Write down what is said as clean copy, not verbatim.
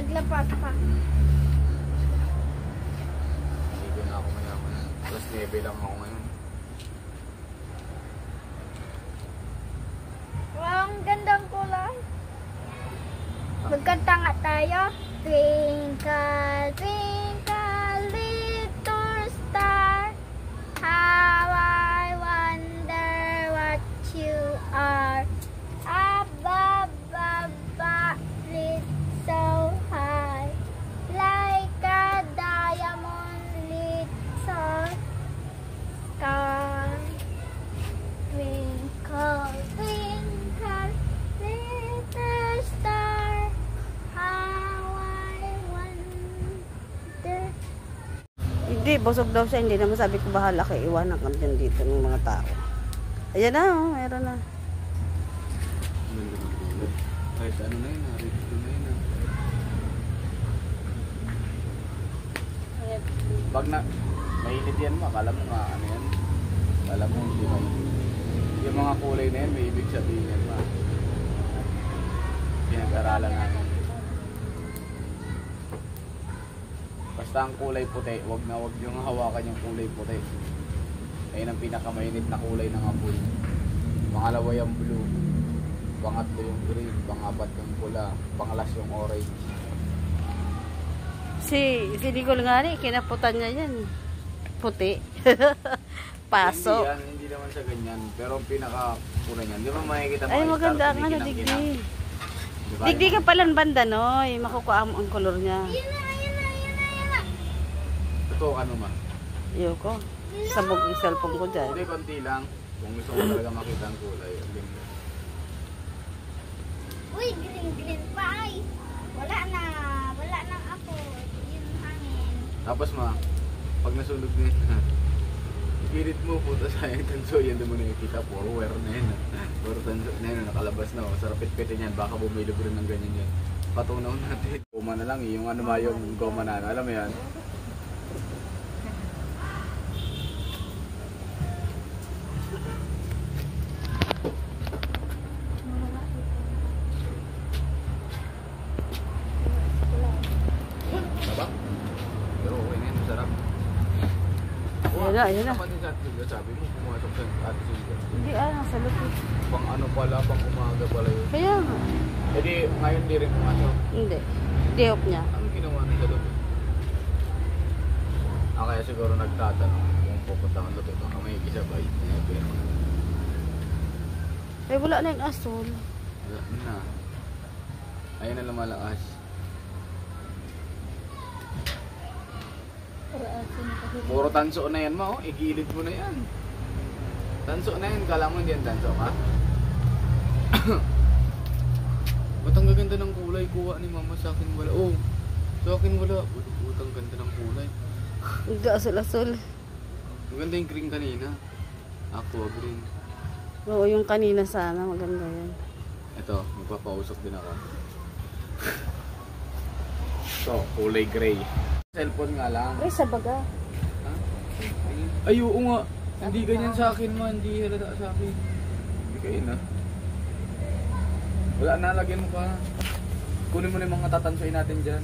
Naglapas pa. Hindi na ako mayaman. Plus 9 lang ako ngayon. Wow, ang gandang kulay. Magkanta nga tayo. Twinkle, twinkle, little star, how I wonder what you are. Above, above, lit so high, like a diamond lit so sky. Twinkle, twinkle, little star, how I wonder. Hindi, busog daw siya. Hindi naman sabi ko bahala kayo. Iwanan ka dyan dito ng mga tao. Ayan na, oh, mayroon na. Kahit ano na yun, narito na yun. Pag na, mainit yan mo, akala mo ano yan. Akala mo hindi mainit. Yung mga kulay na yan, may ibig sabihin yan ma. Pinag-aralan namin. Basta ang kulay puti, wag yung hawakan yung kulay puti. Ayun ang pinakamainit na kulay ng apoy. Pangalawa yung blue, pangatlo yung green, pangapat yung pula, panglas yung orange. Si Nicole nga rin, kinaputan niya yan. Puti. Paso. Hindi naman sa ganyan. Pero ang pinaka-kulay niyan, di ba makikita mo? Ay, maganda ang ano, digdi. Digdi ka palang banda, no? Makukuha mo ang color niya. Ito, ano ma? Ayoko. Sabog yung cellphone ko dyan. Hindi, konti lang. Kung gusto mo talaga makita ang kulay. Uy, green pa ay. Wala na ako. Yung hangin. Tapos ma, pag nasunog na yun, ipilit mo, puta sayang tanso, yan naman nakikita, puro wear na yun. Puro tanso na yun, nakalabas na. Sarap pitpitin yan, baka bumilog rin ng ganyan yan. Patunaw natin. Goma na lang yung ano ma, yung goma na, alam mo yan? Ayun na. Sabi mo, pumasok sa Ate Silvia. Hindi nasa loob. Pang ano pala, pang umaga pala yun. Kaya nga. E di, ngayon di rin pumasok. Hindi. Day off niya. Anong ginawa na sa loob? Kaya siguro nagtatanong kung pupunta ka doon. Baka may isabay. Eh, wala na yung asol. Wala na. Ayun na lumalakas. Puro tanso na yan ma, oh. Igilid mo na yan. Tanso na yan, kala mo hindi yan tanso ka? Ba't ang gaganda ng kulay? Kuha ni mama sa akin wala. Oh, sa akin wala. Ba't ang ganda ng kulay? Hindi asol-asol. Ang ganda yung green kanina. Aqua green. Oo, yung kanina sana. Maganda yan. Ito, magpapausok din ako. So, kulay gray. Cellphone nga lang. Ay, sa baga. Ha? Ay, oo nga. Hindi ganyan sa akin man. Hindi halata sa akin. Hindi kayo na. Wala na, lagyan mo pa. Kunin mo na yung mga tatansoy natin dyan.